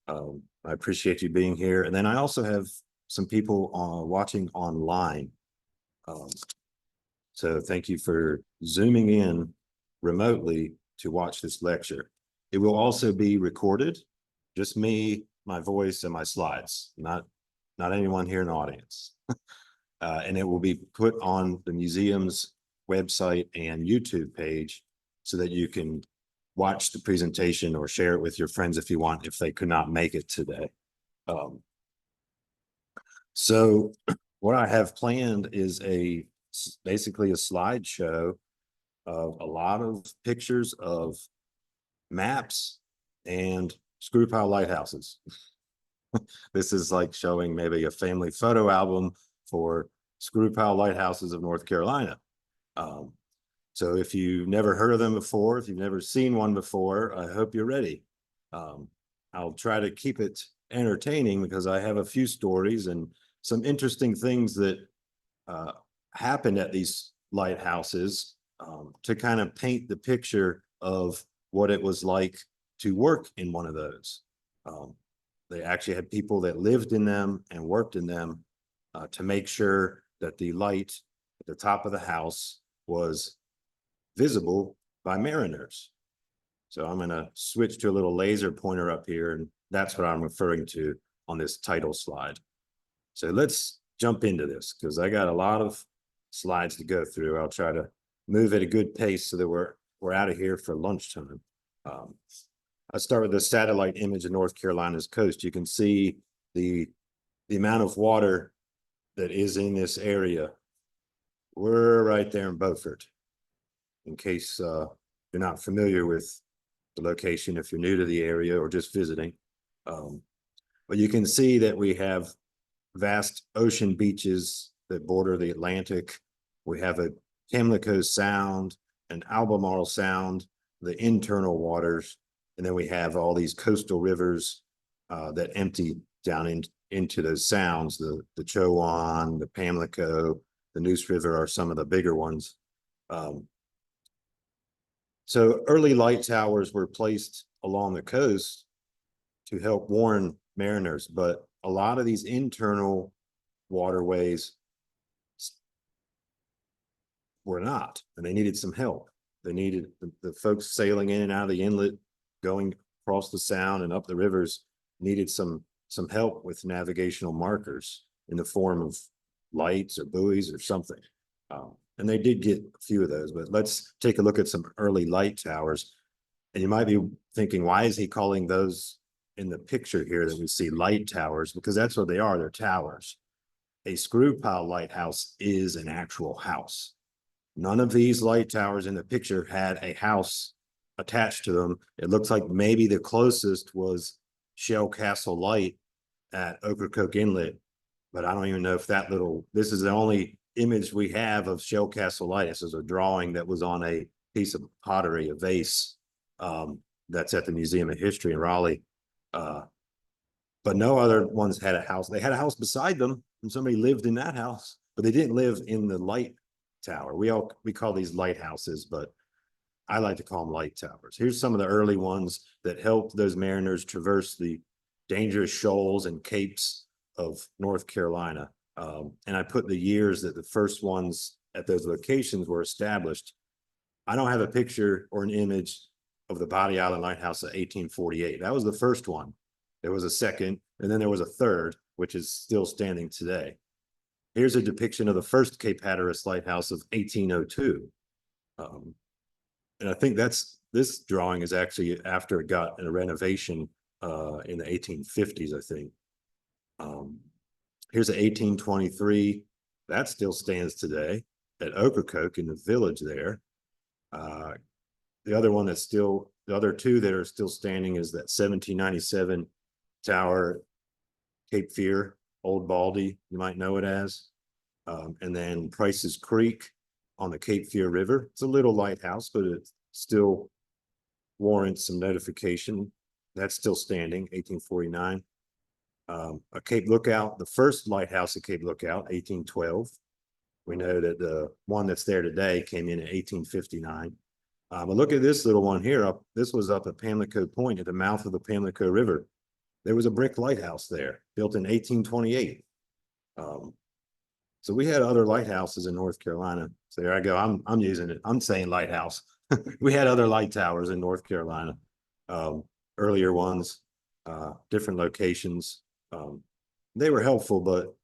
I appreciate you being here. And then I also have some people watching online. So thank you for zooming in remotely to watch this lecture. It will also be recorded, just me, my voice, and my slides, not anyone here in the audience. And it will be put on the museum's website and YouTube page so that you can watch the presentation or share it with your friends if you want, if they could not make it today. So what I have planned is basically a slideshow of a lot of pictures of maps and screwpile lighthouses. This is like showing maybe a family photo album for screwpile lighthouses of North Carolina. So if you've never heard of them before, if you've never seen one before, I hope you're ready. I'll try to keep it entertaining because I have a few stories and some interesting things that happened at these lighthouses to kind of paint the picture of what it was like to work in one of those. They actually had people that lived in them and worked in them to make sure that the light at the top of the house was visible by mariners. So I'm going to switch to a little laser pointer up here, and that's what I'm referring to on this title slide. So let's jump into this because I got a lot of slides to go through. I'll try to move at a good pace so that we're out of here for lunchtime. I start with the satellite image of North Carolina's coast. You can see the amount of water that is in this area. We're right there in Beaufort. In case you're not familiar with the location, if you're new to the area or just visiting. But you can see that we have vast ocean beaches that border the Atlantic. We have a Pamlico Sound, an Albemarle Sound, the internal waters, and then we have all these coastal rivers that empty down into those sounds. The Chowan, the Pamlico, the Neuse River are some of the bigger ones. So early light towers were placed along the coast to help warn mariners, but a lot of these internal waterways were not, and they needed some help. They needed the folks sailing in and out of the inlet, going across the sound and up the rivers, needed some help with navigational markers in the form of lights or buoys or something. And they did get a few of those, but let's take a look at some early light towers. And you might be thinking, why is he calling those in the picture here that we see light towers? Because that's what they are, they're towers. A screwpile lighthouse is an actual house. None of these light towers in the picture had a house attached to them. It looks like maybe the closest was Shell Castle Light at Ocracoke Inlet, but I don't even know if this is the only image we have of Shell Castle Light. This is a drawing that was on a piece of pottery, a vase, that's at the Museum of History in Raleigh. But no other ones had a house. They had a house beside them, and somebody lived in that house, but they didn't live in the light tower. We call these lighthouses, but I like to call them light towers. Here's some of the early ones that helped those mariners traverse the dangerous shoals and capes of North Carolina. And I put the years that the first ones at those locations were established. I don't have a picture or an image of the Body Island Lighthouse of 1848. That was the first one. There was a second, and then there was a third, which is still standing today. Here's a depiction of the first Cape Hatteras Lighthouse of 1802. And I think this drawing is actually after it got a renovation in the 1850s, I think. Here's an 1823. That still stands today at Ocracoke in the village there. The other two that are still standing is that 1797 tower, Cape Fear, Old Baldy, you might know it as. And then Price's Creek on the Cape Fear River. It's a little lighthouse, but it still warrants some notification. That's still standing, 1849. A Cape Lookout, the first lighthouse at Cape Lookout, 1812. We know that the one that's there today came in 1859. But look at this little one here. This was up at Pamlico Point at the mouth of the Pamlico River. there was a brick lighthouse there, built in 1828. So we had other lighthouses in North Carolina. So there I go. I'm using it. I'm saying lighthouse. We had other light towers in North Carolina, earlier ones, different locations. They were helpful, but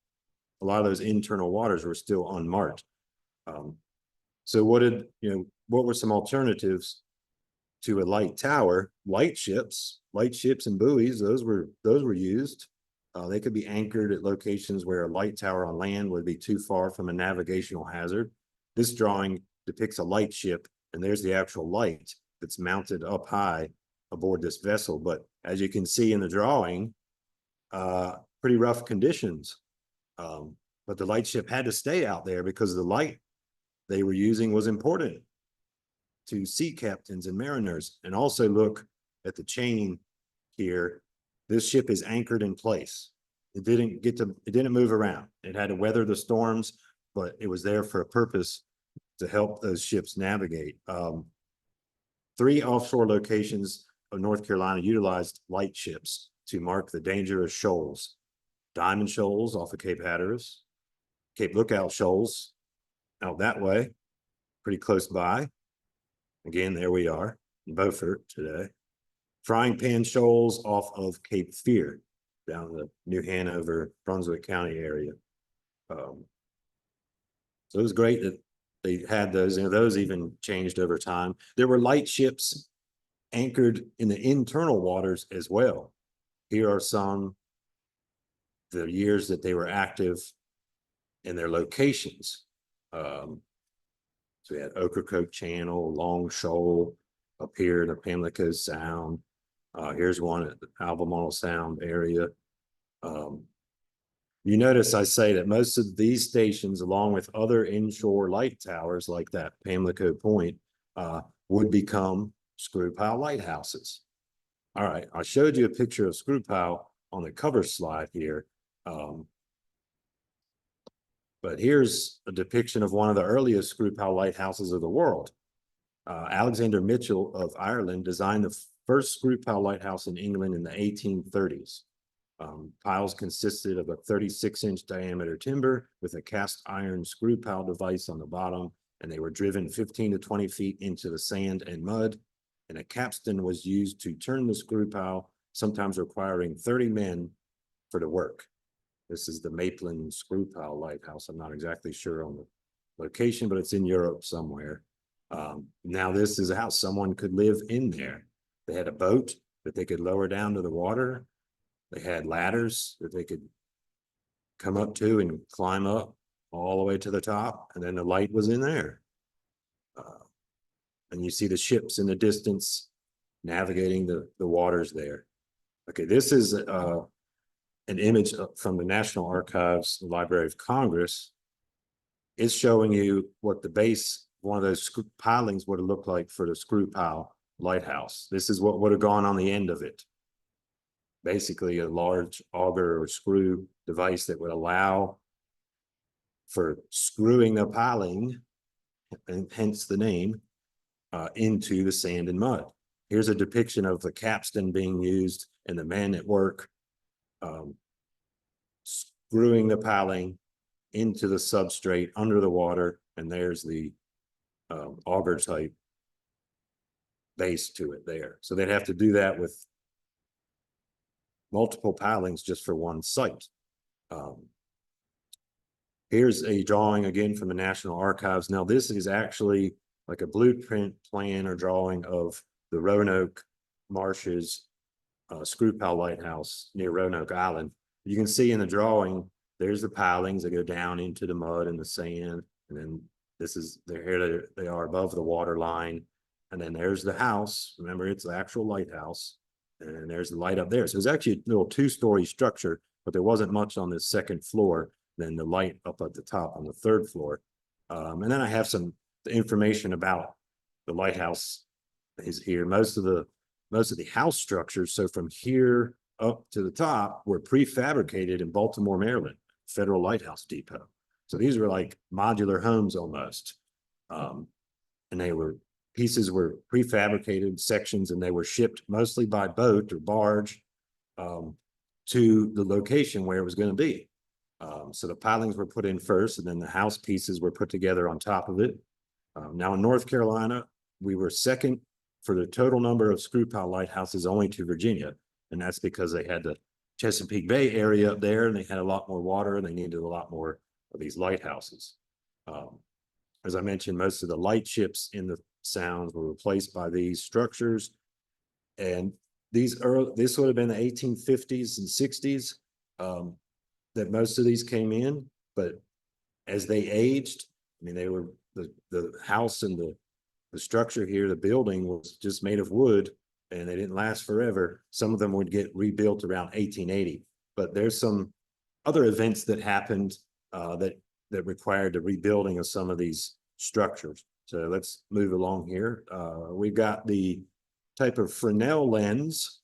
a lot of those internal waters were still unmarked. So what were some alternatives to a light tower? Lightships and buoys, those were used. They could be anchored at locations where a light tower on land would be too far from a navigational hazard. This drawing depicts a lightship, and there's the actual light that's mounted up high aboard this vessel. But as you can see in the drawing, pretty rough conditions. But the lightship had to stay out there because the light they were using was important to sea captains and mariners. And also look at the chain here. This ship is anchored in place. It didn't move around. It had to weather the storms, but it was there for a purpose to help those ships navigate. 3 offshore locations of North Carolina utilized lightships to mark the dangerous shoals. Diamond Shoals off of Cape Hatteras, Cape Lookout Shoals out that way, pretty close by. Again, there we are in Beaufort today. Frying Pan Shoals off of Cape Fear, down in the New Hanover, Brunswick County area. So it was great that they had those, and those even changed over time. There were lightships anchored in the internal waters as well. Here are some, the years that they were active in their locations. So we had Ocracoke Channel, Long Shoal, up here in the Pamlico Sound. Here's one at the Albemarle Sound area. You notice I say that most of these stations, along with other inshore light towers like that Pamlico Point, would become screwpile lighthouses. All right, I showed you a picture of screwpile on the cover slide here. But here's a depiction of one of the earliest screwpile lighthouses of the world. Alexander Mitchell of Ireland designed the first screwpile lighthouse in England in the 1830s. Piles consisted of a 36-inch diameter timber with a cast iron screwpile device on the bottom, and they were driven 15 to 20 feet into the sand and mud. And a capstan was used to turn the screwpile, sometimes requiring 30 men for the work. This is the Maitland Screwpile Lighthouse. I'm not exactly sure on the location, but it's in Europe somewhere. Now this is how someone could live in there. They had a boat that they could lower down to the water. They had ladders that they could come up to and climb up all the way to the top, and then the light was in there. And you see the ships in the distance navigating the waters there. Okay, this is an image from the National Archives, the Library of Congress. It's showing you what the base, one of those pilings would have looked like for the screwpile lighthouse. This is what would have gone on the end of it. Basically a large auger or screw device that would allow for screwing the piling, and hence the name, into the sand and mud. Here's a depiction of the capstan being used and the men at work screwing the piling into the substrate under the water, and there's the auger type base to it there. So they'd have to do that with multiple pilings just for one site. Here's a drawing again from the National Archives. Now this is actually like a blueprint plan or drawing of the Roanoke Marshes screwpile lighthouse near Roanoke Island. You can see in the drawing, there's the pilings that go down into the mud and the sand. And then this is, they are above the water line. And then there's the house. Remember, it's the actual lighthouse. And there's the light up there. So it's actually a little 2-story structure, but there wasn't much on the second floor. Then the light up at the top on the 3rd floor. And then I have some information about the lighthouse is here. Most of the house structures, so from here up to the top, were prefabricated in Baltimore, Maryland, Federal Lighthouse Depot. So these were like modular homes almost. And pieces were prefabricated sections, and they were shipped mostly by boat or barge to the location where it was going to be. So the pilings were put in first, and then the house pieces were put together on top of it. Now in North Carolina, we were second for the total number of screw pile lighthouses only to Virginia. And that's because they had the Chesapeake Bay area up there, and they had a lot more water, and they needed a lot more of these lighthouses. As I mentioned, most of the lightships in the sounds were replaced by these structures. And this would have been the 1850s and 60s that most of these came in. But as they aged, I mean, they were the house and the structure here, the building was just made of wood, and they didn't last forever. Some of them would get rebuilt around 1880. But there's some other events that happened that required the rebuilding of some of these structures. So let's move along here. We've got the type of Fresnel lens.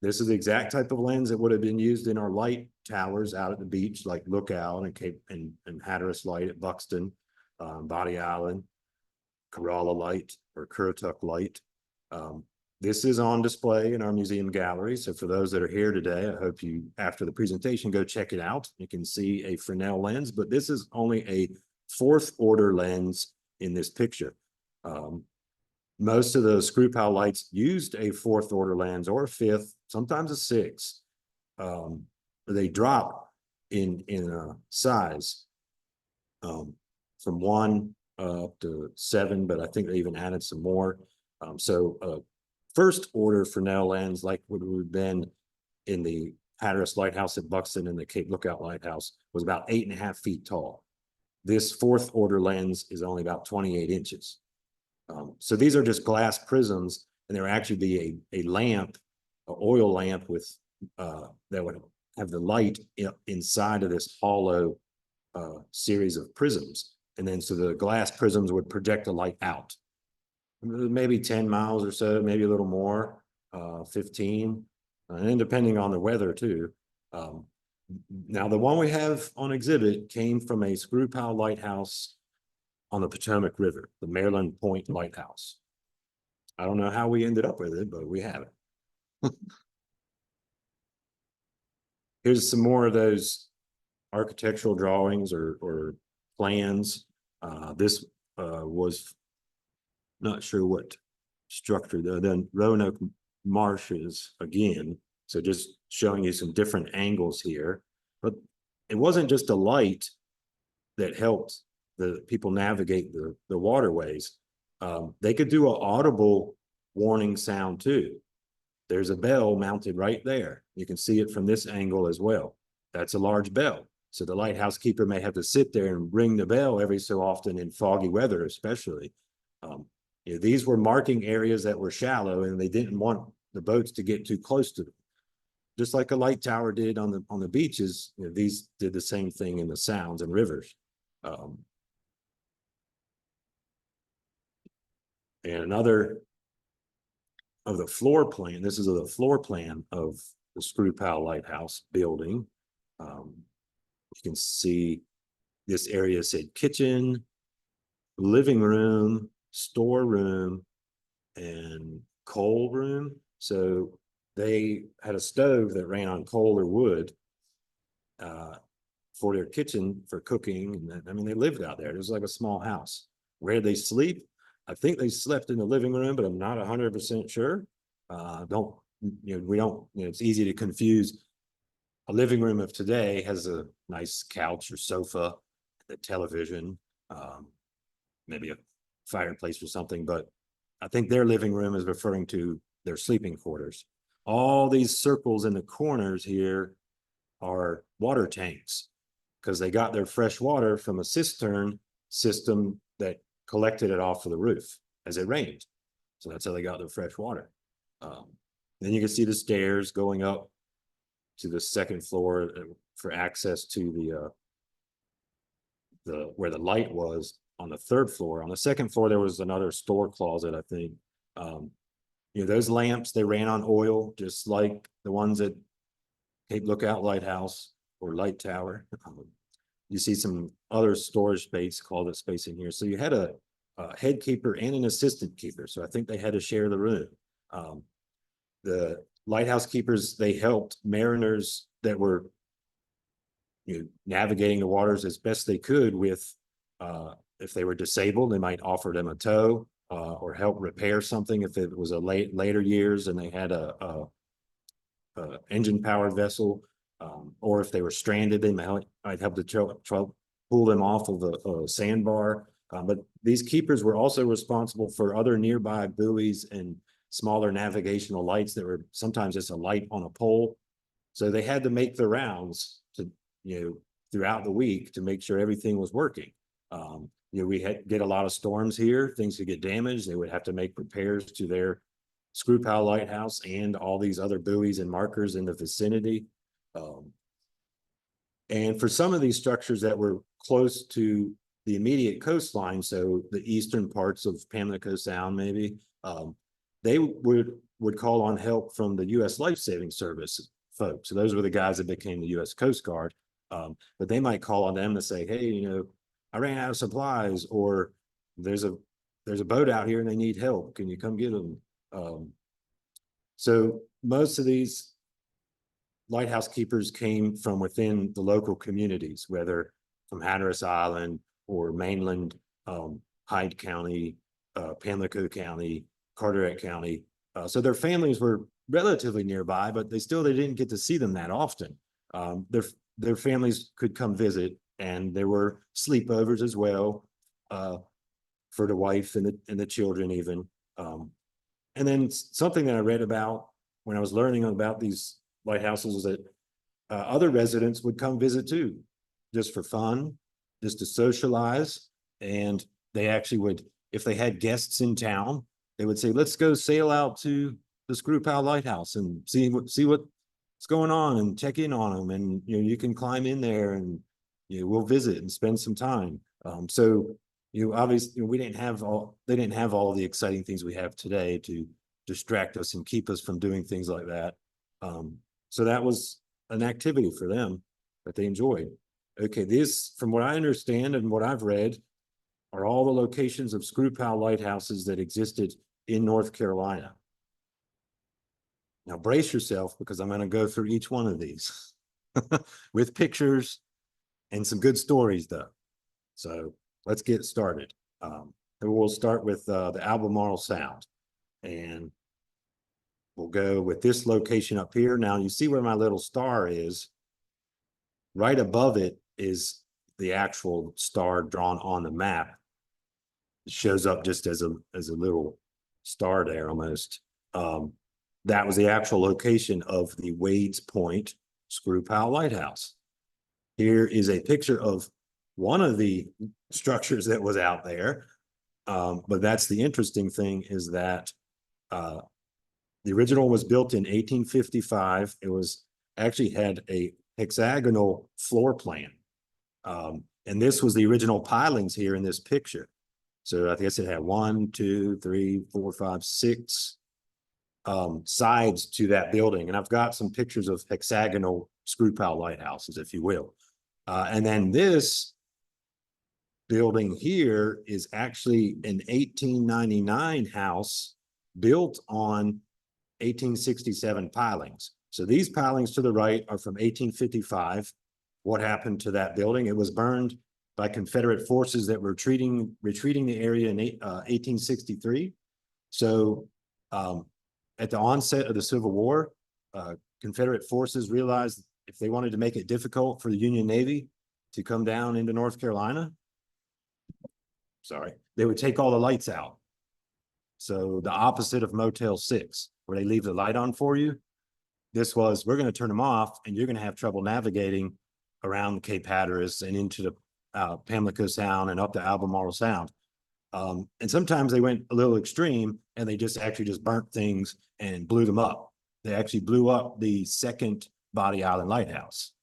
This is the exact type of lens that would have been used in our light towers out at the beach, like Lookout and Cape and Hatteras Light at Buxton, Body Island, Corolla Light or Currituck Light. This is on display in our museum gallery. So for those that are here today, I hope you, after the presentation, go check it out. You can see a Fresnel lens, but this is only a fourth order lens in this picture. Most of the screw pile lights used a fourth order lens or a fifth, sometimes a sixth. They drop in size from 1 up to 7, but I think they even added some more. First order Fresnel lens, like what would have been in the Hatteras Lighthouse at Buxton and the Cape Lookout Lighthouse, was about 8.5 feet tall. This fourth order lens is only about 28 inches. So these are just glass prisms, and there would actually be a lamp, an oil lamp with that would have the light inside of this hollow series of prisms. And then so the glass prisms would project the light out. Maybe 10 miles or so, maybe a little more, 15, and then depending on the weather too. Now the one we have on exhibit came from a screw pile lighthouse on the Potomac River, the Maryland Point Lighthouse. I don't know how we ended up with it, but we have it. Here's some more of those architectural drawings or plans. This was not sure what structure, then Roanoke Marshes again. So just showing you some different angles here. But it wasn't just a light that helped the people navigate the waterways. They could do an audible warning sound too. There's a bell mounted right there. You can see it from this angle as well. That's a large bell. So the lighthouse keeper may have to sit there and ring the bell every so often in foggy weather, especially. These were marking areas that were shallow, and they didn't want the boats to get too close to them. Just like a light tower did on the beaches, these did the same thing in the sounds and rivers. And another of the floor plan, this is the floor plan of the screw pile lighthouse building. You can see this area said kitchen, living room, storeroom, and coal room. So they had a stove that ran on coal or wood for their kitchen for cooking. And I mean, they lived out there. It was like a small house. Where they sleep, I think they slept in the living room, but I'm not 100% sure. It's easy to confuse. A living room of today has a nice couch or sofa, the television, maybe a fireplace or something, but I think their living room is referring to their sleeping quarters. All these circles in the corners here are water tanks because they got their fresh water from a cistern system that collected it off of the roof as it rained. So that's how they got their fresh water. Then you can see the stairs going up to the second floor for access to the where the light was on the third floor. On the second floor, there was another store closet, I think. Those lamps, they ran on oil, just like the ones at Cape Lookout Lighthouse or Light Tower. You see some other storage space, closet space in here. So you had a head keeper and an assistant keeper. So I think they had to share the room. The lighthouse keepers, they helped mariners that were, you know, navigating the waters as best they could with, if they were disabled, they might offer them a tow, or help repair something if it was a later years and they had a engine powered vessel, or if they were stranded, they might help to pull them off of a sandbar. But these keepers were also responsible for other nearby buoys and smaller navigational lights that were sometimes just a light on a pole. So they had to make the rounds to, you know, throughout the week to make sure everything was working. You know, we get a lot of storms here, things could get damaged. They would have to make repairs to their screwpile lighthouse and all these other buoys and markers in the vicinity. And for some of these structures that were close to the immediate coastline, so the eastern parts of Pamlico Sound, maybe, they would call on help from the U.S. Life Saving Service folks. So those were the guys that became the U.S. Coast Guard. But they might call on them to say, hey, you know, I ran out of supplies, or there's a boat out here and they need help. Can you come get them? So most of these lighthouse keepers came from within the local communities, whether from Hatteras Island or mainland, Hyde County, Pamlico County, Carteret County. So their families were relatively nearby, but they didn't get to see them that often. Their families could come visit, and there were sleepovers as well, for the wife and the children even. And then something that I read about when I was learning about these lighthouses was that other residents would come visit too, just for fun, just to socialize. And they actually would, if they had guests in town, they would say, let's go sail out to the Screwpile Lighthouse and see what's going on and check in on them. And, you know, you can climb in there and, you know, we'll visit and spend some time. So, you know, obviously, you know, they didn't have all the exciting things we have today to distract us and keep us from doing things like that. So that was an activity for them that they enjoyed. Okay, this, from what I understand and what I've read, are all the locations of screwpile lighthouses that existed in North Carolina. Now brace yourself, because I'm going to go through each one of these with pictures and some good stories though. So let's get started. We'll start with the Albemarle Sound, and we'll go with this location up here. Now you see where my little star is. Right above it is the actual star drawn on the map. It shows up just as a little star there almost. That was the actual location of the Wades Point Screwpile Lighthouse. Here is a picture of one of the structures that was out there. But that's the interesting thing, is that the original was built in 1855. It was actually had a hexagonal floor plan. And this was the original pilings here in this picture. So I guess it had 1, 2, 3, 4, 5, 6 sides to that building. And I've got some pictures of hexagonal screwpile lighthouses, if you will. And then this building here is actually an 1899 house built on 1867 pilings. So these pilings to the right are from 1855. What happened to that building? It was burned by Confederate forces that were retreating the area in 1863. So at the onset of the Civil War, Confederate forces realized if they wanted to make it difficult for the Union Navy to come down into North Carolina, they would take all the lights out. So the opposite of Motel 6, where they leave the light on for you. This was, we're going to turn them off, and you're going to have trouble navigating around Cape Hatteras and into the Pamlico Sound and up to Albemarle Sound. And sometimes they went a little extreme, and they just burnt things and blew them up. They actually blew up the second Body Island Lighthouse.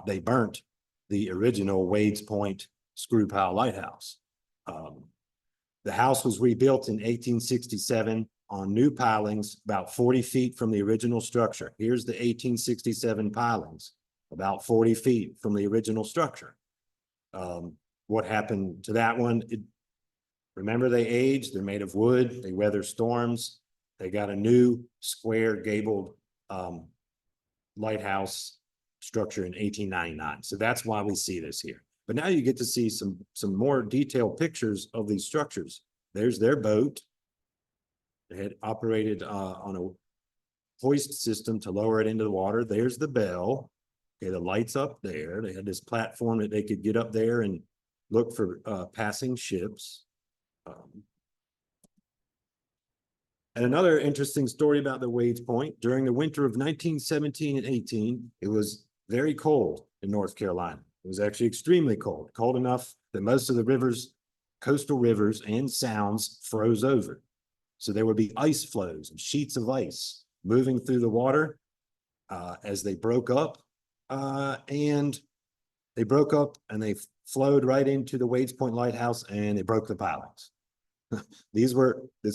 They burnt the original Wades Point Screwpile Lighthouse. The house was rebuilt in 1867 on new pilings about 40 feet from the original structure. Here's the 1867 pilings, about 40 feet from the original structure. What happened to that one? Remember, they aged, they're made of wood, they weather storms. They got a new square gabled lighthouse structure in 1899. So that's why we see this here. But now you get to see some more detailed pictures of these structures. There's their boat. They had operated on a hoist system to lower it into the water. There's the bell. Okay, the lights up there. They had this platform that they could get up there and look for passing ships. And another interesting story about the Wades Point, during the winter of 1917 and 18, it was very cold in North Carolina. It was actually extremely cold, cold enough that most of the rivers, coastal rivers and sounds froze over. So there would be ice flows and sheets of ice moving through the water as they broke up. And they broke up and they flowed right into the Wades Point Lighthouse and it broke the pilings. This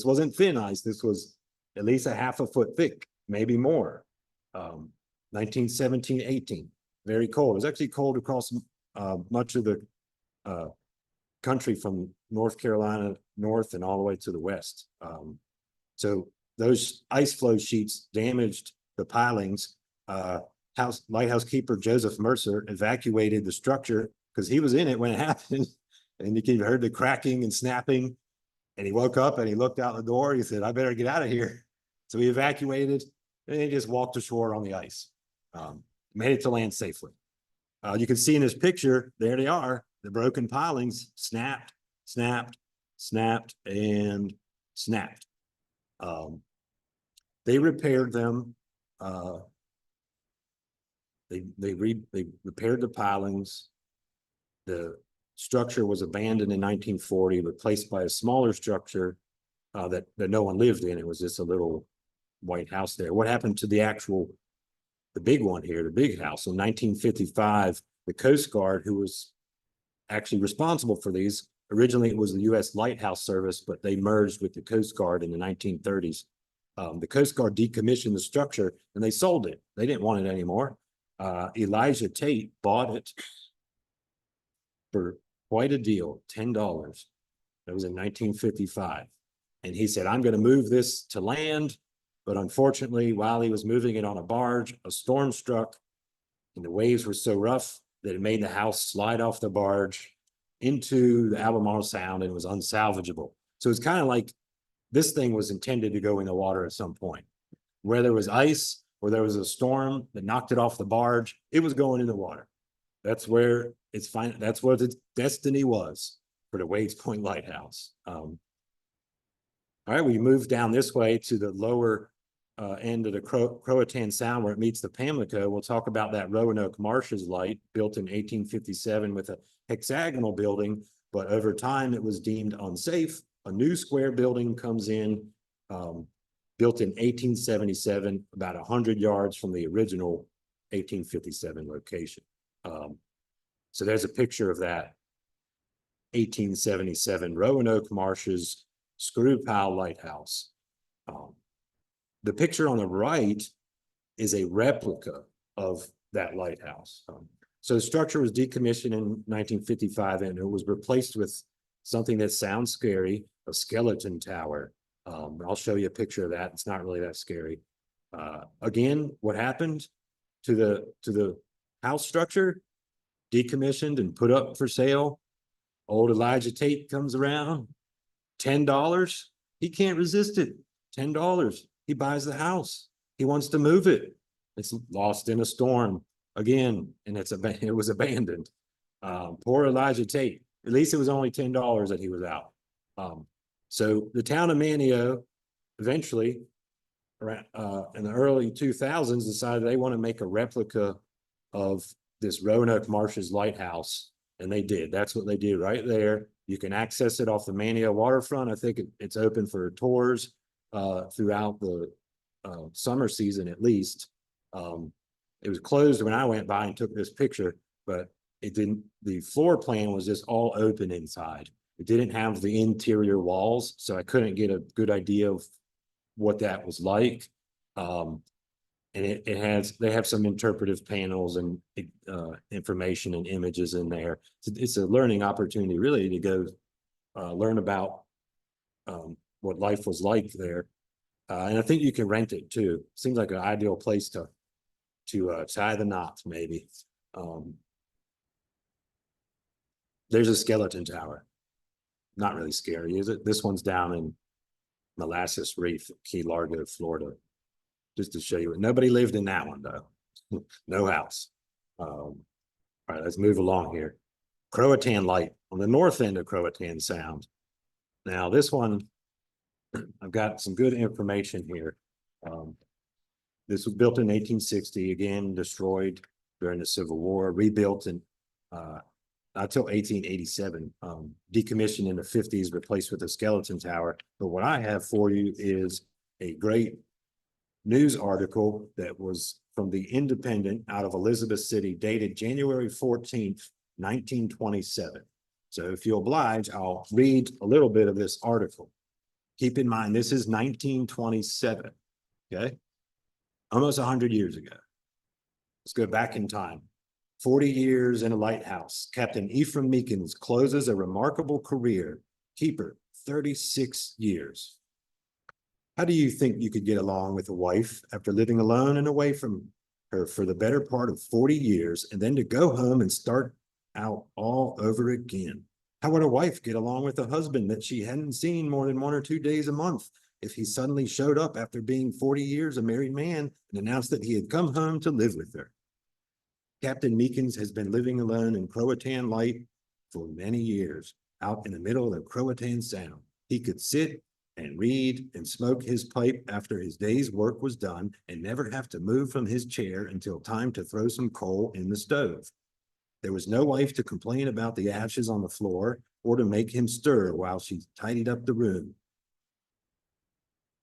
wasn't thin ice. This was at least a half a foot thick, maybe more. 1917, 18, very cold. It was actually cold across much of the country from North Carolina north and all the way to the west. So those ice flow sheets damaged the pilings. Lighthouse keeper Joseph Mercer evacuated the structure because he was in it when it happened. And you heard the cracking and snapping. And he woke up and he looked out the door. He said, I better get out of here. So he evacuated and he just walked ashore on the ice. Made it to land safely. You can see in this picture, there they are. The broken pilings snapped, snapped, snapped, and snapped. They repaired them. They repaired the pilings. The structure was abandoned in 1940, replaced by a smaller structure that no one lived in. It was just a little white house there. What happened to the big one here, the big house? In 1955, the Coast Guard, who was actually responsible for these, originally it was the U.S. Lighthouse Service, but they merged with the Coast Guard in the 1930s. The Coast Guard decommissioned the structure and they sold it. They didn't want it anymore. Elijah Tate bought it for quite a deal, $10. That was in 1955. And he said, I'm going to move this to land. But unfortunately, while he was moving it on a barge, a storm struck and the waves were so rough that it made the house slide off the barge into the Albemarle Sound and it was unsalvageable. So it's kind of like this thing was intended to go in the water at some point. Where there was ice or there was a storm that knocked it off the barge, it was going in the water. That's where it's fine. That's what its destiny was for the Wades Point Lighthouse. All right, we move down this way to the lower end of the Croatan Sound where it meets the Pamlico. We'll talk about that Roanoke Marshes light built in 1857 with a hexagonal building, but over time it was deemed unsafe. A new square building comes in, built in 1877, about 100 yards from the original 1857 location. So there's a picture of that 1877 Roanoke Marshes screwpile lighthouse. The picture on the right is a replica of that lighthouse. So the structure was decommissioned in 1955 and it was replaced with something that sounds scary, a skeleton tower. I'll show you a picture of that. It's not really that scary. Again, what happened to the house structure? Decommissioned and put up for sale. Old Elijah Tate comes around, $10. He can't resist it. $10. He buys the house. He wants to move it. It's lost in a storm again, and it was abandoned. Poor Elijah Tate. At least it was only $10 that he was out. So the town of Manteo eventually, in the early 2000s, decided they want to make a replica of this Roanoke Marshes lighthouse, and they did. That's what they did right there. You can access it off the Manteo waterfront. I think it's open for tours throughout the summer season at least. It was closed when I went by and took this picture, but it didn't. The floor plan was just all open inside. It didn't have the interior walls, so I couldn't get a good idea of what that was like. And they have some interpretive panels and information and images in there. It's a learning opportunity really to go learn about what life was like there. And I think you can rent it too. Seems like an ideal place to tie the knots, maybe. There's a skeleton tower. Not really scary, is it? This one's down in Molasses Reef, Key Largo, Florida. Just to show you, nobody lived in that one though. No house. All right, let's move along here. Croatan Light on the north end of Croatan Sound. Now this one, I've got some good information here. This was built in 1860, again destroyed during the Civil War, rebuilt in until 1887, decommissioned in the 50s, replaced with a skeleton tower. But what I have for you is a great news article that was from the Independent out of Elizabeth City, dated January 14th, 1927. So if you'll oblige, I'll read a little bit of this article. Keep in mind, this is 1927, okay? Almost 100 years ago. Let's go back in time. 40 years in a lighthouse. Captain Ephraim Meekins closes a remarkable career. Keeper, 36 years. How do you think you could get along with a wife after living alone and away from her for the better part of 40 years, and then to go home and start out all over again? How would a wife get along with a husband that she hadn't seen more than 1 or 2 days a month if he suddenly showed up after being 40 years a married man and announced that he had come home to live with her? Captain Meekins has been living alone in Croatan Light for many years, out in the middle of Croatan Sound. He could sit and read and smoke his pipe after his day's work was done and never have to move from his chair until time to throw some coal in the stove. There was no wife to complain about the ashes on the floor or to make him stir while she tidied up the room.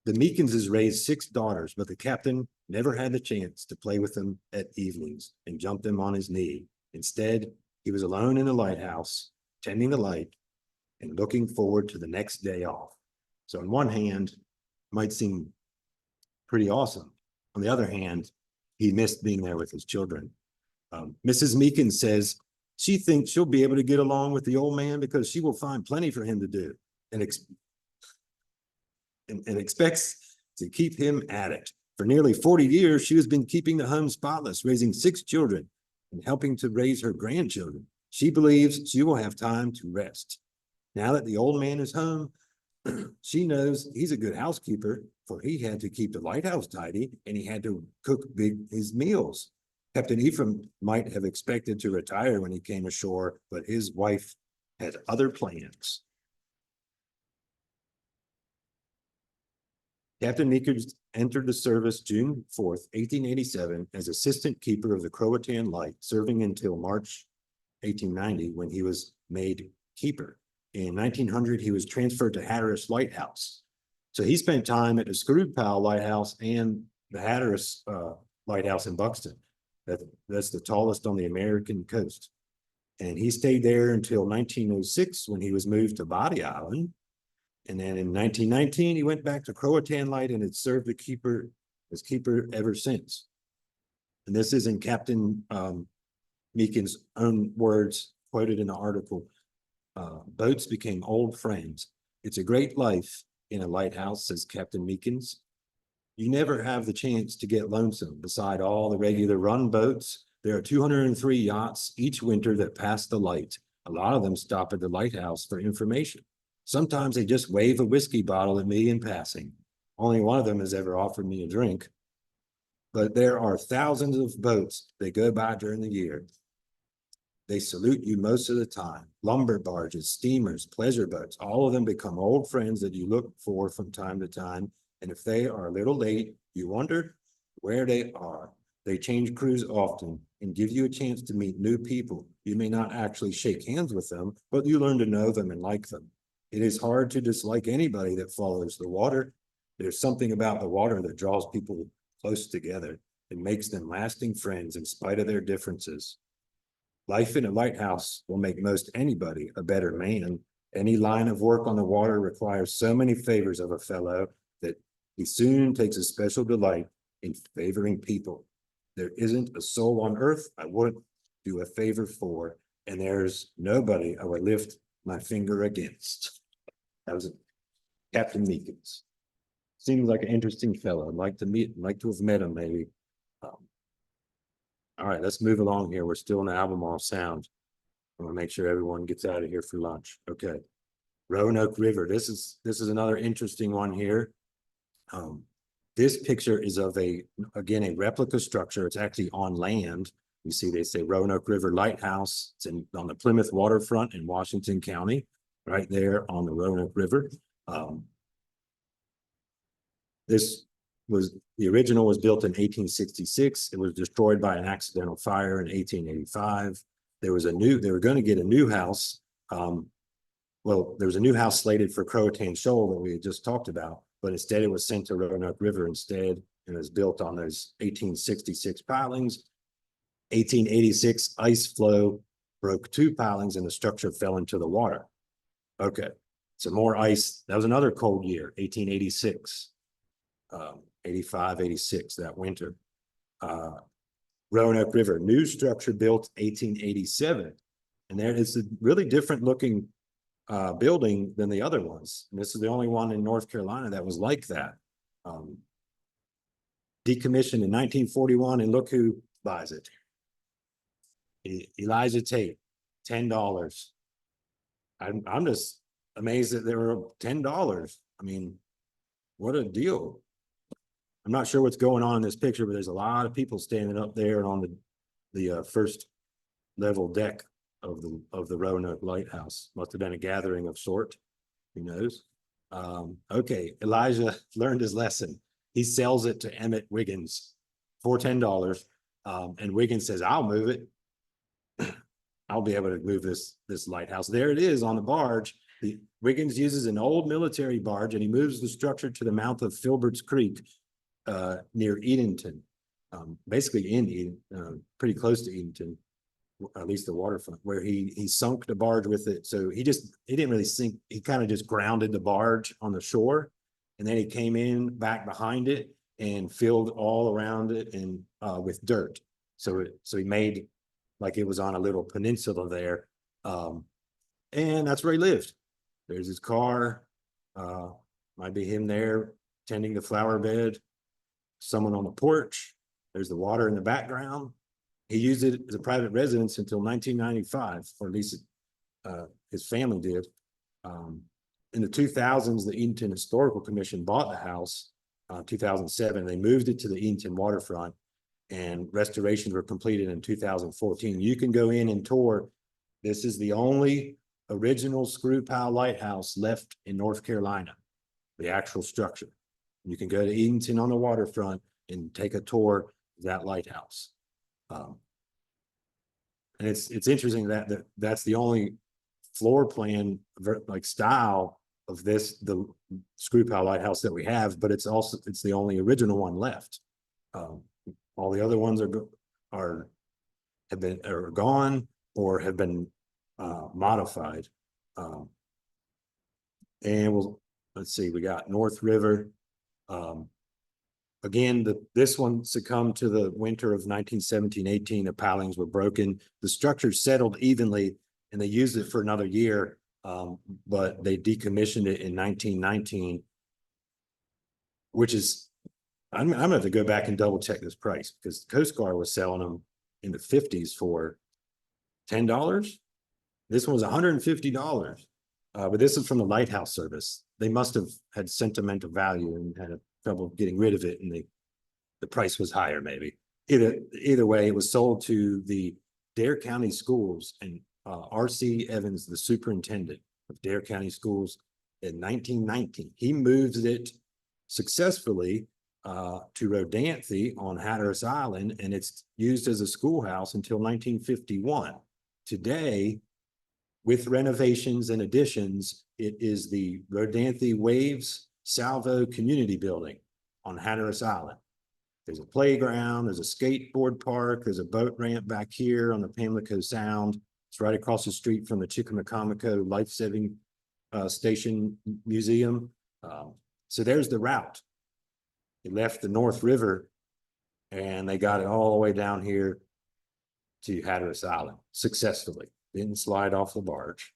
The Meekinses raised 6 daughters, but the captain never had the chance to play with them at evenings and jump them on his knee. Instead, he was alone in the lighthouse, tending the light and looking forward to the next day off. So on one hand, might seem pretty awesome. On the other hand, he missed being there with his children. Mrs. Meekins says she thinks she'll be able to get along with the old man because she will find plenty for him to do and expects to keep him at it. For nearly 40 years, she has been keeping the home spotless, raising 6 children and helping to raise her grandchildren. She believes she will have time to rest. Now that the old man is home, she knows he's a good housekeeper, for he had to keep the lighthouse tidy and he had to cook his meals. Captain Ephraim might have expected to retire when he came ashore, but his wife had other plans. Captain Meekins entered the service June 4th, 1887, as assistant keeper of the Croatan Light, serving until March 1890, when he was made keeper. In 1900, he was transferred to Hatteras Lighthouse. So he spent time at the Screwpile Lighthouse and the Hatteras Lighthouse in Buxton. That's the tallest on the American coast. And he stayed there until 1906, when he was moved to Body Island. And then in 1919, he went back to Croatan Light and had served as keeper ever since. And this is in Captain Meekins' own words, quoted in the article. Boats became old friends. It's a great life in a lighthouse, says Captain Meekins. You never have the chance to get lonesome. Beside all the regular run boats, there are 203 yachts each winter that pass the light. A lot of them stop at the lighthouse for information. Sometimes they just wave a whiskey bottle at me in passing. Only one of them has ever offered me a drink. But there are thousands of boats that go by during the year. They salute you most of the time. Lumber barges, steamers, pleasure boats, all of them become old friends that you look for from time to time. And if they are a little late, you wonder where they are. They change crews often and give you a chance to meet new people. You may not actually shake hands with them, but you learn to know them and like them. It is hard to dislike anybody that follows the water. There's something about the water that draws people close together and makes them lasting friends in spite of their differences. Life in a lighthouse will make most anybody a better man. Any line of work on the water requires so many favors of a fellow that he soon takes a special delight in favoring people. There isn't a soul on earth I wouldn't do a favor for, and there's nobody I would lift my finger against. That was Captain Meekins. seems like an interesting fellow. I'd like to have met him maybe. All right, let's move along here. We're still in Albemarle Sound. I'm gonna make sure everyone gets out of here for lunch. Okay. Roanoke River. This is another interesting one here. This picture is of again, a replica structure. It's actually on land. You see, they say Roanoke River Lighthouse. It's on the Plymouth waterfront in Washington County, right there on the Roanoke River. The original was built in 1866. It was destroyed by an accidental fire in 1885. They were going to get a new house. Well, there was a new house slated for Croatan Shoal that we had just talked about, but instead it was sent to Roanoke River instead, and was built on those 1866 pilings. 1886 ice flow broke 2 pilings and the structure fell into the water. Okay, so more ice. That was another cold year, 1886. 85, 86, that winter. Roanoke River, new structure built 1887. And there is a really different looking building than the other ones. And this is the only one in North Carolina that was like that. Decommissioned in 1941, and look who buys it. Elijah Tate, $10. I'm just amazed that there were $10. I mean, what a deal. I'm not sure what's going on in this picture, but there's a lot of people standing up there on the first level deck of the Roanoke Lighthouse. Must have been a gathering of sort. Who knows? Okay, Elijah learned his lesson. He sells it to Emmett Wiggins for $10. And Wiggins says, I'll move it. I'll be able to move this lighthouse. There it is on the barge. Wiggins uses an old military barge and he moves the structure to the mouth of Filbert's Creek near Edenton, basically in Eden, pretty close to Edenton, at least the waterfront, where he sunk the barge with it. So he didn't really sink. He kind of just grounded the barge on the shore, and then he came in back behind it and filled all around it and with dirt. So he made like it was on a little peninsula there, and that's where he lived. There's his car. Might be him there tending the flower bed. Someone on the porch. There's the water in the background. He used it as a private residence until 1995, or at least his family did. In the 2000s, the Edenton Historical Commission bought the house. 2007, they moved it to the Edenton waterfront, and restorations were completed in 2014. You can go in and tour. This is the only original screwpile lighthouse left in North Carolina, the actual structure. You can go to Edenton on the waterfront and take a tour of that lighthouse. And it's interesting that that's the only floor plan like style of the screwpile lighthouse that we have, but it's the only original one left. All the other ones are gone or have been modified. And let's see, we got North River. Again, this one succumbed to the winter of 1917-18. The pilings were broken. The structure settled evenly, and they used it for another year, but they decommissioned it in 1919, which is, I'm gonna have to go back and double check this price because the Coast Guard was selling them in the 50s for $10. This one was $150. But this is from the Lighthouse service. They must have had sentimental value and had trouble getting rid of it, and the price was higher maybe. Either way, it was sold to the Dare County Schools, and R.C. Evans, the superintendent of Dare County Schools, in 1919. He moves it successfully to Rodanthe on Hatteras Island, and it's used as a schoolhouse until 1951. Today, with renovations and additions, it is the Rodanthe Waves Salvo Community Building on Hatteras Island. There's a playground, there's a skateboard park, there's a boat ramp back here on the Pamlico Sound. It's right across the street from the Chickamaucomico Life-Saving Station Museum. So there's the route. They left the North River and they got it all the way down here to Hatteras Island successfully. Didn't slide off the barge.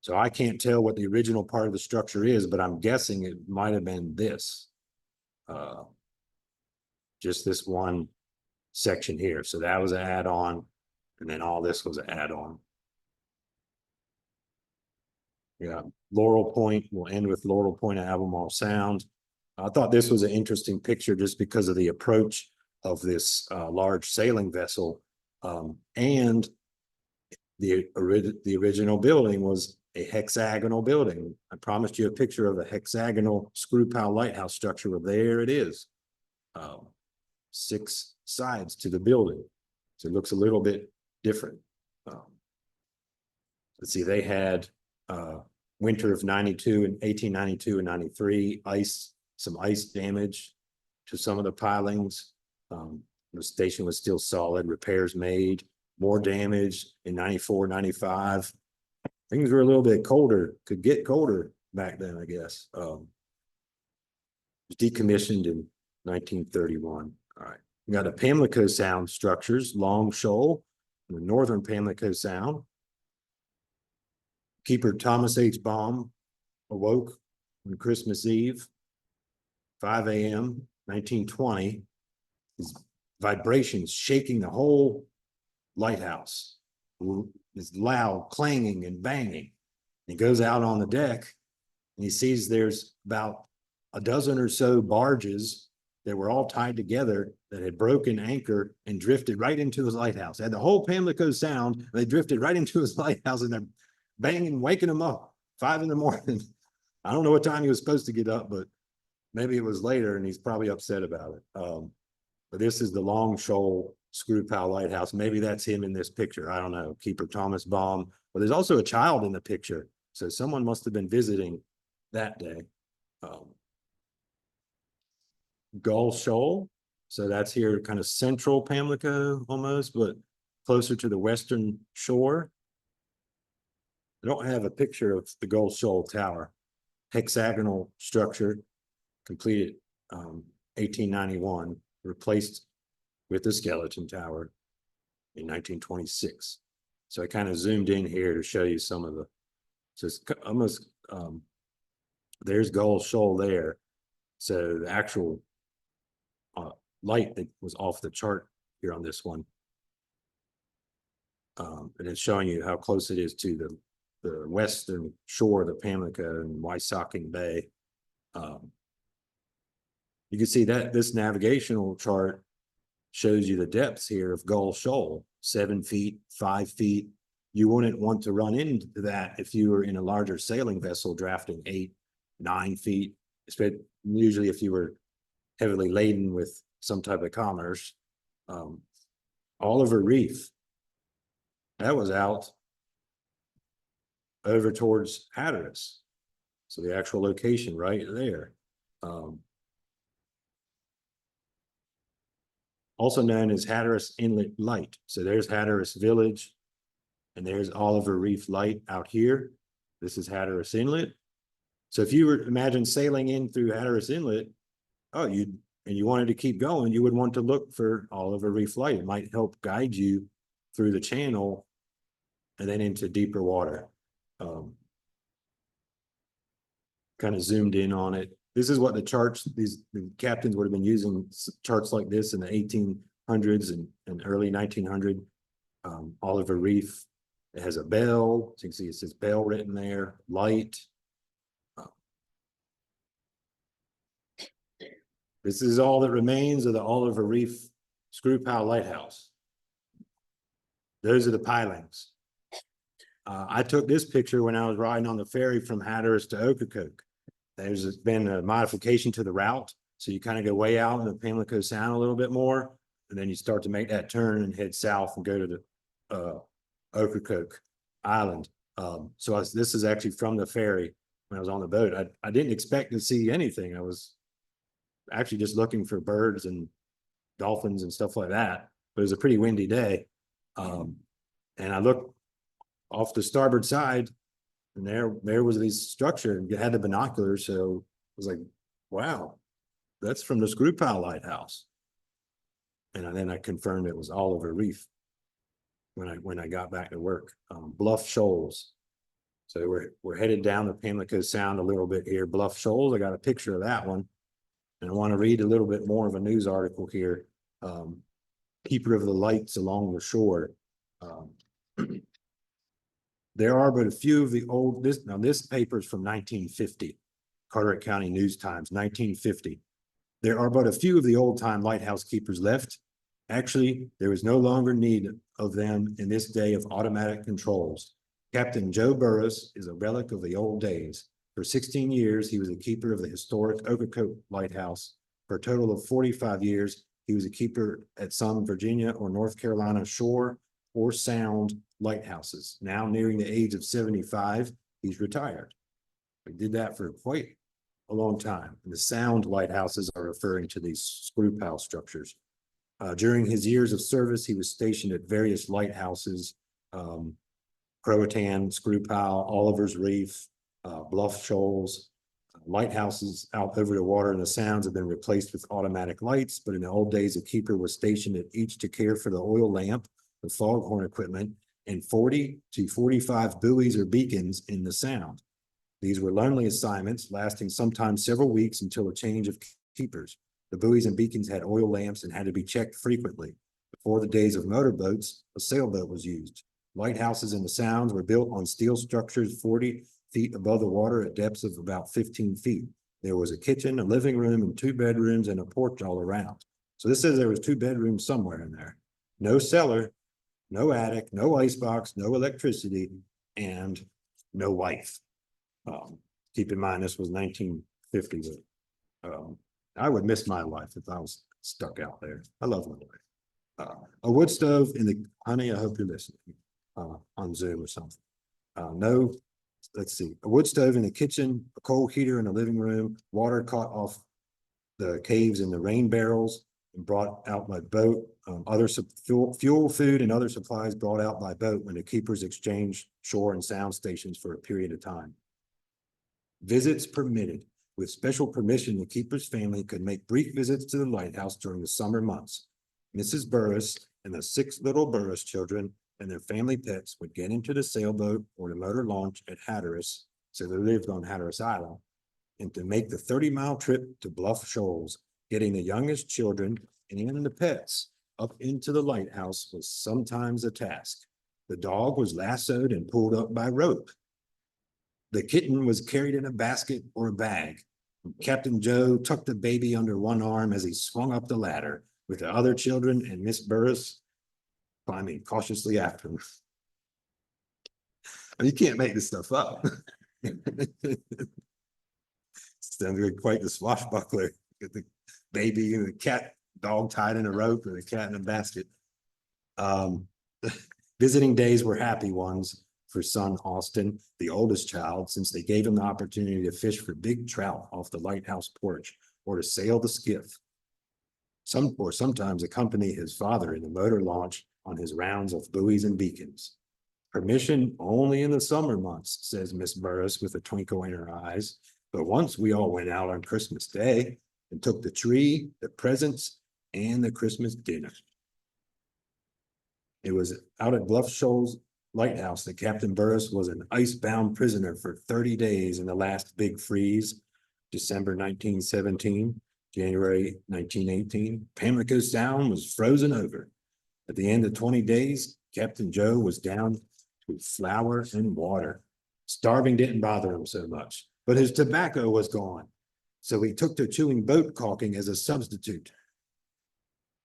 So I can't tell what the original part of the structure is, but I'm guessing it might have been this. Just this one section here. So that was an add-on, and then all this was an add-on. Yeah, Laurel Point, we'll end with Laurel Point at Albemarle Sound. I thought this was an interesting picture just because of the approach of this large sailing vessel. And the original building was a hexagonal building. I promised you a picture of a hexagonal screw pile lighthouse structure. Well, there it is. 6 sides to the building. So it looks a little bit different. Let's see, they had winter of 92 and 1892 and 93, some ice damage to some of the pilings. The station was still solid, repairs made, more damage in 94, 95. Things were a little bit colder, could get colder back then, I guess. It was decommissioned in 1931. All right. We got the Pamlico Sound structures, Long Shoal, the northern Pamlico Sound. Keeper Thomas H. Baum awoke on Christmas Eve, 5 a.m., 1920. His vibrations shaking the whole lighthouse. It's loud clanging and banging. He goes out on the deck and he sees there's about a dozen or so barges that were all tied together that had broken anchor and drifted right into his lighthouse. They had the whole Pamlico Sound. They drifted right into his lighthouse and they're banging, waking him up 5 in the morning. I don't know what time he was supposed to get up, but maybe it was later and he's probably upset about it. But this is the Long Shoal screw pile lighthouse. Maybe that's him in this picture. I don't know. Keeper Thomas Baum. But there's also a child in the picture. So someone must have been visiting that day. Gull Shoal. So that's here kind of central Pamlico almost, but closer to the western shore. I don't have a picture of the Gull Shoal Tower. Hexagonal structure, completed 1891, replaced with the skeleton tower in 1926. So I kind of zoomed in here to show you some of the, just almost, there's Gull Shoal there. So the actual light that was off the chart here on this one. And it's showing you how close it is to the western shore of the Pamlico and Wysocking Bay. You can see that this navigational chart shows you the depths here of Gull Shoal, 7 feet, 5 feet. You wouldn't want to run into that if you were in a larger sailing vessel drafting 8, 9 feet, especially usually if you were heavily laden with some type of commerce. Oliver Reef, that was out over towards Hatteras. So the actual location right there. Also known as Hatteras Inlet Light. So there's Hatteras Village and there's Oliver Reef Light out here. This is Hatteras Inlet. So if you were imagine sailing in through Hatteras Inlet, and you wanted to keep going, you would want to look for Oliver Reef Light. It might help guide you through the channel and then into deeper water. Kind of zoomed in on it. This is what the charts, the captains would have been using charts like this in the 1800s and early 1900. Oliver Reef, it has a bell. So you can see it says bell written there, light. This is all that remains of the Oliver Reef screw pile lighthouse. Those are the pilings. I took this picture when I was riding on the ferry from Hatteras to Ocracoke. There's been a modification to the route. So you kind of go way out in the Pamlico Sound a little bit more, and then you start to make that turn and head south and go to the Ocracoke Island. This is actually from the ferry when I was on the boat. I didn't expect to see anything. I was actually just looking for birds and dolphins and stuff like that. But it was a pretty windy day. And I looked off the starboard side, and there was this structure, and it had the binoculars. So I was like, wow, that's from the screw pile lighthouse. And then I confirmed it was Oliver Reef when I got back to work. Bluff Shoals. So we're headed down the Pamlico Sound a little bit here. Bluff Shoals, I got a picture of that one. And I want to read a little bit more of a news article here. Keeper of the lights along the shore. There are but a few of the old, this paper is from 1950, Carteret County News Times, 1950. There are but a few of the old time lighthouse keepers left. Actually, there is no longer need of them in this day of automatic controls. Captain Joe Burris is a relic of the old days. For 16 years, he was a keeper of the historic Ocracoke Lighthouse. For a total of 45 years, he was a keeper at some Virginia or North Carolina shore or sound lighthouses. Now nearing the age of 75, he's retired. He did that for quite a long time. And the sound lighthouses are referring to these screwpile structures. During his years of service, he was stationed at various lighthouses, Croatan, Screwpile, Oliver's Reef, Bluff Shoals. Lighthouses out over the water and the sounds have been replaced with automatic lights, but in the old days, a keeper was stationed at each to care for the oil lamp, the foghorn equipment, and 40 to 45 buoys or beacons in the sound. These were lonely assignments, lasting sometimes several weeks until a change of keepers. The buoys and beacons had oil lamps and had to be checked frequently. Before the days of motorboats, a sailboat was used. Lighthouses in the sounds were built on steel structures 40 feet above the water at depths of about 15 feet. There was a kitchen, a living room, and 2 bedrooms and a porch all around. So this says there was 2 bedrooms somewhere in there. No cellar, no attic, no icebox, no electricity, and no wife. Keep in mind, this was 1950. I would miss my life if I was stuck out there. I love my life. A wood stove in the, honey, I hope you're listening on Zoom or something. No, let's see, a wood stove in the kitchen, a coal heater in the living room, water caught off the caves in the rain barrels and brought out by boat. Other fuel, food, and other supplies brought out by boat when the keepers exchanged shore and sound stations for a period of time. Visits permitted. With special permission, the keeper's family could make brief visits to the lighthouse during the summer months. Mrs. Burris and the 6 little Burris children and their family pets would get into the sailboat or the motor launch at Hatteras, so they lived on Hatteras Island, and to make the 30-mile trip to Bluff Shoals. Getting the youngest children and even the pets up into the lighthouse was sometimes a task. The dog was lassoed and pulled up by rope. The kitten was carried in a basket or a bag. Captain Joe tucked the baby under one arm as he swung up the ladder, with the other children and Miss Burris climbing cautiously after him. You can't make this stuff up. Sounds quite the swashbuckler. Get the baby and the cat, dog tied in a rope, or the cat in a basket. Visiting days were happy ones for son Austin, the oldest child, since they gave him the opportunity to fish for big trout off the lighthouse porch or to sail the skiff. Sometimes accompany his father in the motor launch on his rounds of buoys and beacons. Permission only in the summer months, says Miss Burris with a twinkle in her eyes. But once we all went out on Christmas Day and took the tree, the presents, and the Christmas dinner. It was out at Bluff Shoals Lighthouse that Captain Burris was an ice-bound prisoner for 30 days in the last big freeze, December 1917, January 1918. Pamlico Sound was frozen over. At the end of 20 days, Captain Joe was down to flour and water. Starving didn't bother him so much, but his tobacco was gone. So he took to chewing boat caulking as a substitute.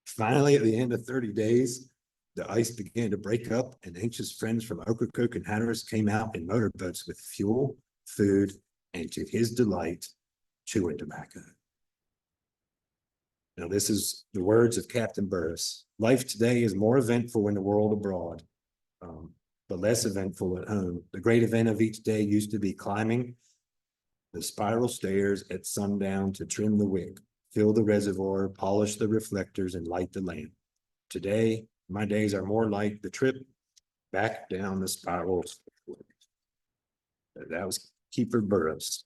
Finally, at the end of 30 days, the ice began to break up, and anxious friends from Ocracoke and Hatteras came out in motorboats with fuel, food, and to his delight, chewing tobacco. Now, this is the words of Captain Burris. Life today is more eventful in the world abroad, but less eventful at home. The great event of each day used to be climbing the spiral stairs at sundown to trim the wick, fill the reservoir, polish the reflectors, and light the lamp. Today, my days are more like the trip back down the spirals. That was Keeper Burris.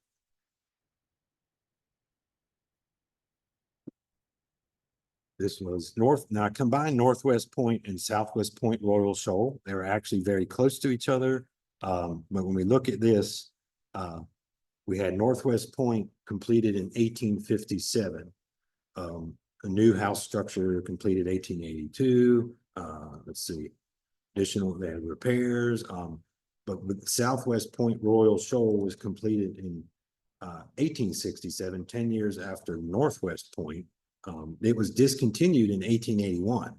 This was now I combined Northwest Point and Southwest Point Royal Shoal. They were actually very close to each other. But when we look at this, we had Northwest Point completed in 1857. A new house structure completed 1882. Let's see, additional, they had repairs. But with Southwest Point Royal Shoal was completed in 1867, 10 years after Northwest Point. It was discontinued in 1881.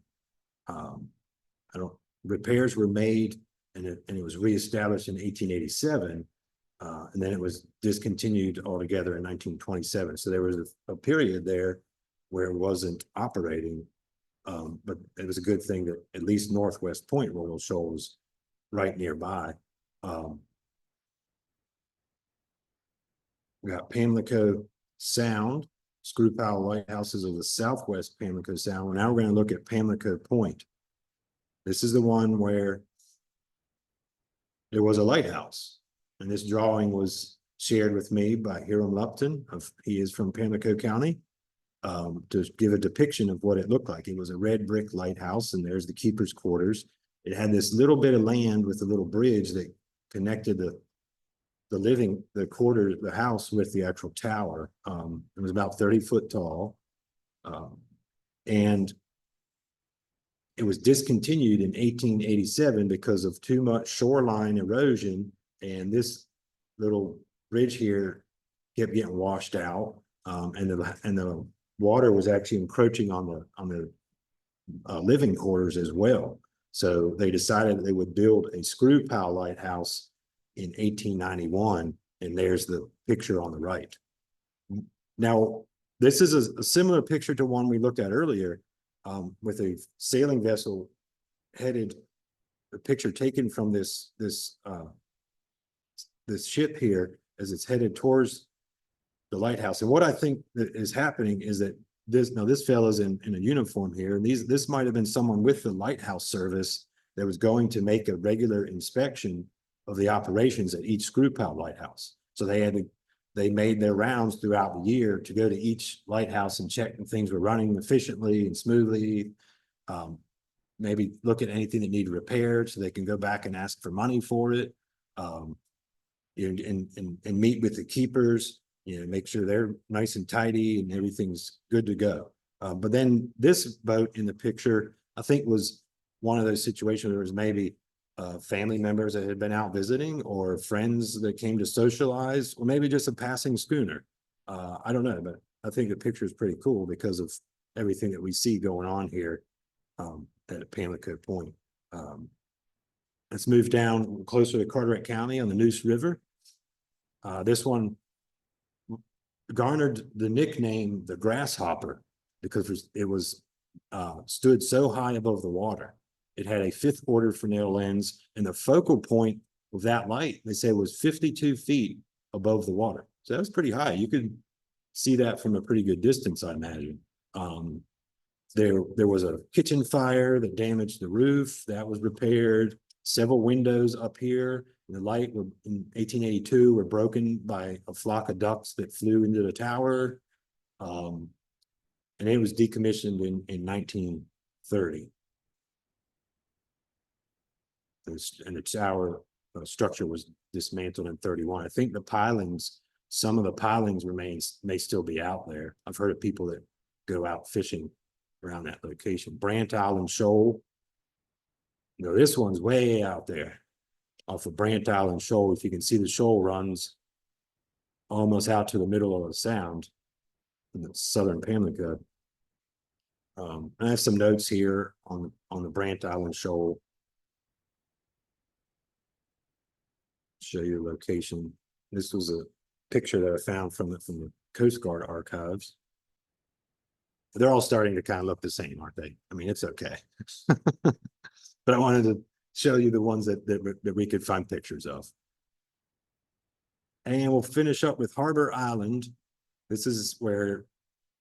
Repairs were made and it was reestablished in 1887. And then it was discontinued altogether in 1927. So there was a period there where it wasn't operating. But it was a good thing that at least Northwest Point Royal Shoal was right nearby. We got Pamlico Sound, screwpile lighthouses of the Southwest Pamlico Sound. Now we're going to look at Pamlico Point. This is the one where there was a lighthouse, and this drawing was shared with me by Hiram Lupton. He is from Pamlico County, to give a depiction of what it looked like. It was a red brick lighthouse, and there's the keeper's quarters. It had this little bit of land with a little bridge that connected the house with the actual tower. It was about 30 foot tall. And it was discontinued in 1887 because of too much shoreline erosion. And this little bridge here kept getting washed out. And the water was actually encroaching on the living quarters as well. So they decided that they would build a screwpile lighthouse in 1891, and there's the picture on the right. Now, this is a similar picture to one we looked at earlier, with a sailing vessel headed, the picture taken from this ship here as it's headed towards the lighthouse. And what I think that is happening is that this fellow's in a uniform here, and this might have been someone with the lighthouse service that was going to make a regular inspection of the operations at each screwpile lighthouse. So they made their rounds throughout the year to go to each lighthouse and check if things were running efficiently and smoothly. Maybe look at anything that needed repaired so they can go back and ask for money for it. And meet with the keepers, make sure they're nice and tidy and everything's good to go. But then this boat in the picture, I think, was one of those situations where there was maybe family members that had been out visiting, or friends that came to socialize, or maybe just a passing schooner. I don't know, but I think the picture is pretty cool because of everything that we see going on here at Pamlico Point. Let's move down closer to Carteret County on the Neuse River. This one garnered the nickname the Grasshopper because it was stood so high above the water. It had a 5th order Fresnel lens, and the focal point of that light, they say, was 52 feet above the water. So that was pretty high. You could see that from a pretty good distance, I imagine. There was a kitchen fire that damaged the roof. That was repaired. Several windows up here in the light were in 1882 were broken by a flock of ducks that flew into the tower. And it was decommissioned in 1930. And the tower structure was dismantled in 31. I think the pilings, some of the pilings may still be out there. I've heard of people that go out fishing around that location. Brant Island Shoal. This one's way out there off of Brant Island Shoal. If you can see, the shoal runs almost out to the middle of the sound in the southern Pamlico. I have some notes here on the Brant Island Shoal. Show you the location. This was a picture that I found from the Coast Guard archives. They're all starting to kind of look the same, aren't they? I mean, it's okay. But I wanted to show you the ones that we could find pictures of. And we'll finish up with Harbor Island. This is where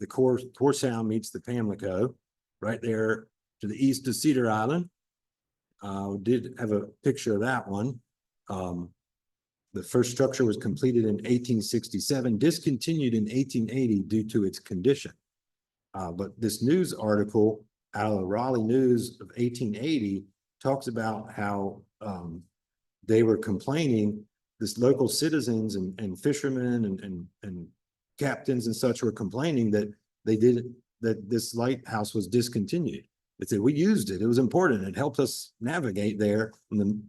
the core sound meets the Pamlico, right there to the east of Cedar Island. We did have a picture of that one. The first structure was completed in 1867, discontinued in 1880 due to its condition. But this news article out of the Raleigh News of 1880 talks about how they were complaining, this local citizens and fishermen and captains and such were complaining that that this lighthouse was discontinued. They said, we used it. It was important. It helped us navigate there in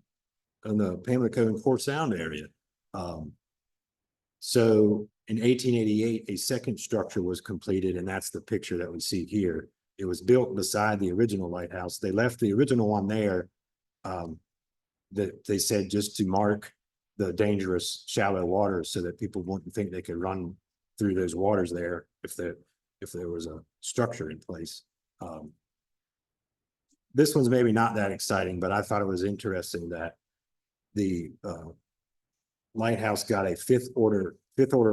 the Pamlico and Port Sound area. So in 1888, a second structure was completed, and that's the picture that we see here. It was built beside the original lighthouse. They left the original one there, that they said just to mark the dangerous shallow waters so that people wouldn't think they could run through those waters there if there was a structure in place. This one's maybe not that exciting, but I thought it was interesting that the lighthouse got a fifth order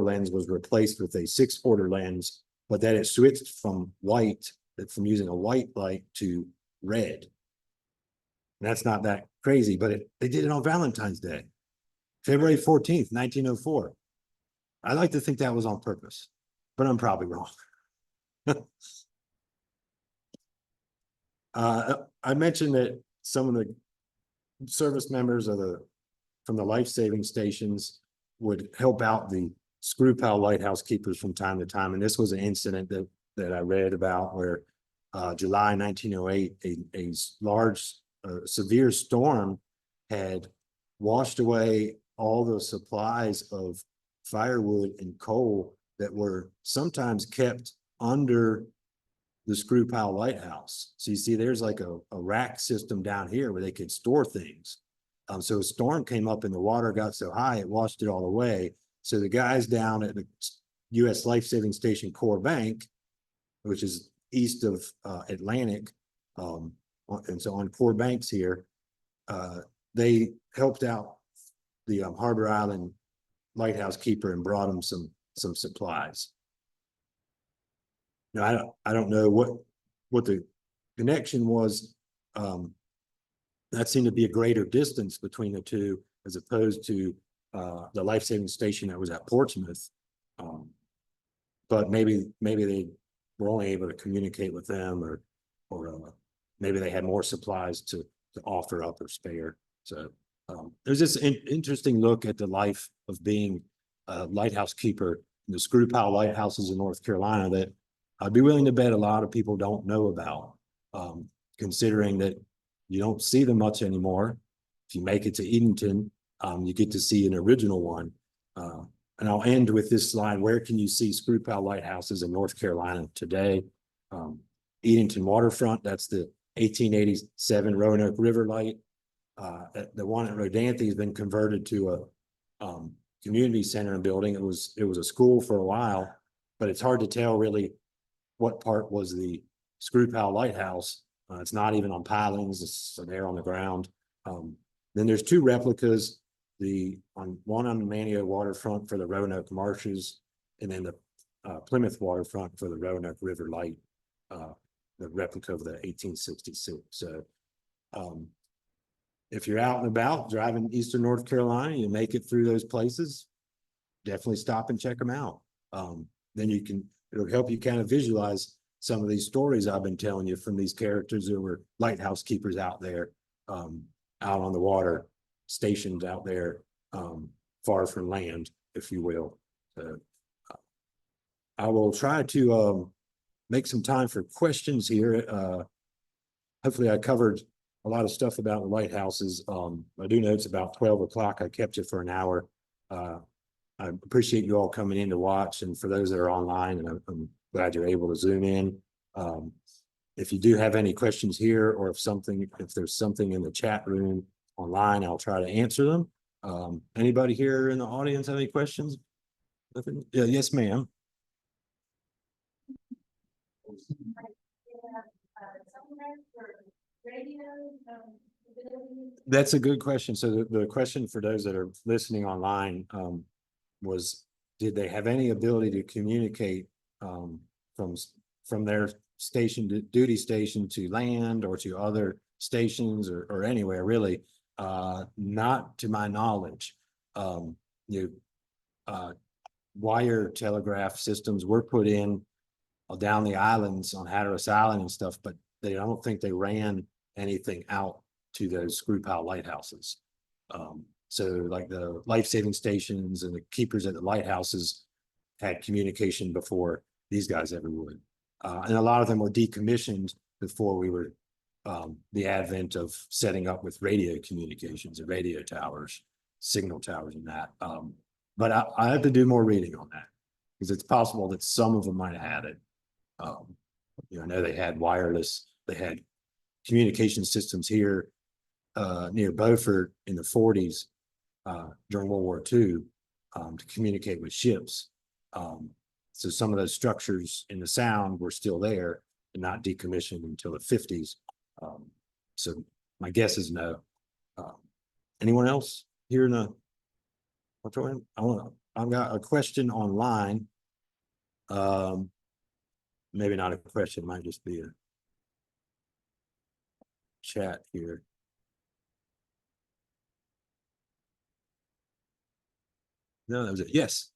lens was replaced with a sixth order lens, but that it switched from using a white light to red. And that's not that crazy, but they did it on Valentine's Day, February 14th, 1904. I like to think that was on purpose, but I'm probably wrong. I mentioned that some of the service members from the life-saving stations would help out the screwpile lighthouse keepers from time to time. And this was an incident that I read about where July 1908, a large, severe storm had washed away all the supplies of firewood and coal that were sometimes kept under the screwpile lighthouse. So you see there's like a rack system down here where they could store things. So a storm came up and the water got so high, it washed it all away. So the guys down at the U.S. Life Saving Station Core Bank, which is east of Atlantic, and so on Core Banks here, they helped out the Harbor Island lighthouse keeper and brought him some supplies. Now, I don't know what the connection was. That seemed to be a greater distance between the two as opposed to the life-saving station that was at Portsmouth. But maybe they were only able to communicate with them, or maybe they had more supplies to offer up or spare. So there's this interesting look at the life of being a lighthouse keeper in the screwpile lighthouses in North Carolina that I'd be willing to bet a lot of people don't know about, considering that you don't see them much anymore. If you make it to Edenton, you get to see an original one. And I'll end with this slide. Where can you see screwpile lighthouses in North Carolina today? Edenton Waterfront, that's the 1887 Roanoke River Light. The one at Rodanthe has been converted to a community center and building. It was a school for a while, but it's hard to tell really what part was the screwpile lighthouse. It's not even on pilings, it's there on the ground. Then there's two replicas, one on the Manio waterfront for the Roanoke Marshes, and then the Plymouth waterfront for the Roanoke River Light, the replica of the 1866. So if you're out and about driving eastern North Carolina, you make it through those places, definitely stop and check them out. Then it'll help you kind of visualize some of these stories I've been telling you from these characters who were lighthouse keepers out there, out on the water, stationed out there, far from land, if you will. I will try to make some time for questions here. Hopefully I covered a lot of stuff about the lighthouses. I do know it's about 12 o'clock. I kept you for an hour. I appreciate you all coming in to watch, and for those that are online, and I'm glad you're able to zoom in. If you do have any questions here, or if there's something in the chat room online, I'll try to answer them. Anybody here in the audience have any questions? Yeah, yes, ma'am. That's a good question. So the question for those that are listening online was, did they have any ability to communicate from their station to duty station to land or to other stations or anywhere really? Not to my knowledge. Wire telegraph systems were put in down the islands on Hatteras Island and stuff, but I don't think they ran anything out to those screwpile lighthouses. So like the life-saving stations and the keepers at the lighthouses had communication before these guys ever would. And a lot of them were decommissioned before we were the advent of setting up with radio communications and radio towers, signal towers and that. But I have to do more reading on that because it's possible that some of them might have had it. I know they had wireless, they had communication systems here near Beaufort in the 40s during World War II to communicate with ships. So some of those structures in the sound were still there and not decommissioned until the 50s. So my guess is no. Anyone else here in the auditorium? I've got a question online. Maybe not a question, might just be a chat here. No, that was it. Yes.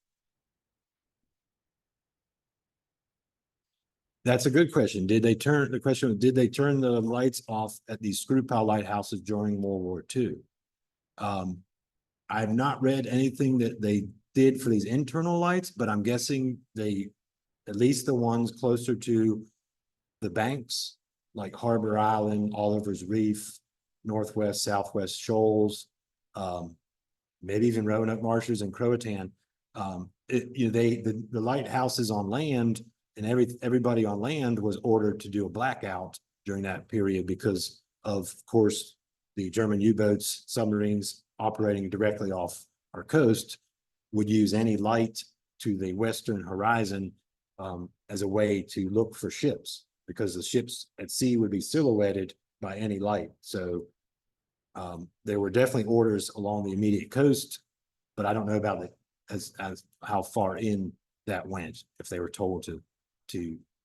That's a good question. Did they turn the lights off at these screwpile lighthouses during World War II? I've not read anything that they did for these internal lights, but I'm guessing they, at least the ones closer to the banks, like Harbor Island, Oliver's Reef, Northwest, Southwest Shoals, maybe even Roanoke Marshes and Croatan. The lighthouses on land and everybody on land was ordered to do a blackout during that period because of course, the German U-boats, submarines operating directly off our coast would use any light to the western horizon as a way to look for ships because the ships at sea would be silhouetted by any light. So there were definitely orders along the immediate coast, but I don't know about as how far in that went if they were told to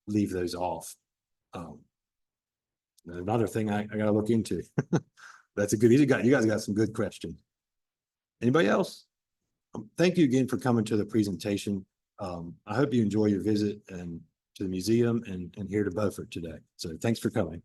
leave those off. Another thing I got to look into. That's a good. You guys got some good questions. Anybody else? Thank you again for coming to the presentation. I hope you enjoy your visit and to the museum and here to Beaufort today. So thanks for coming.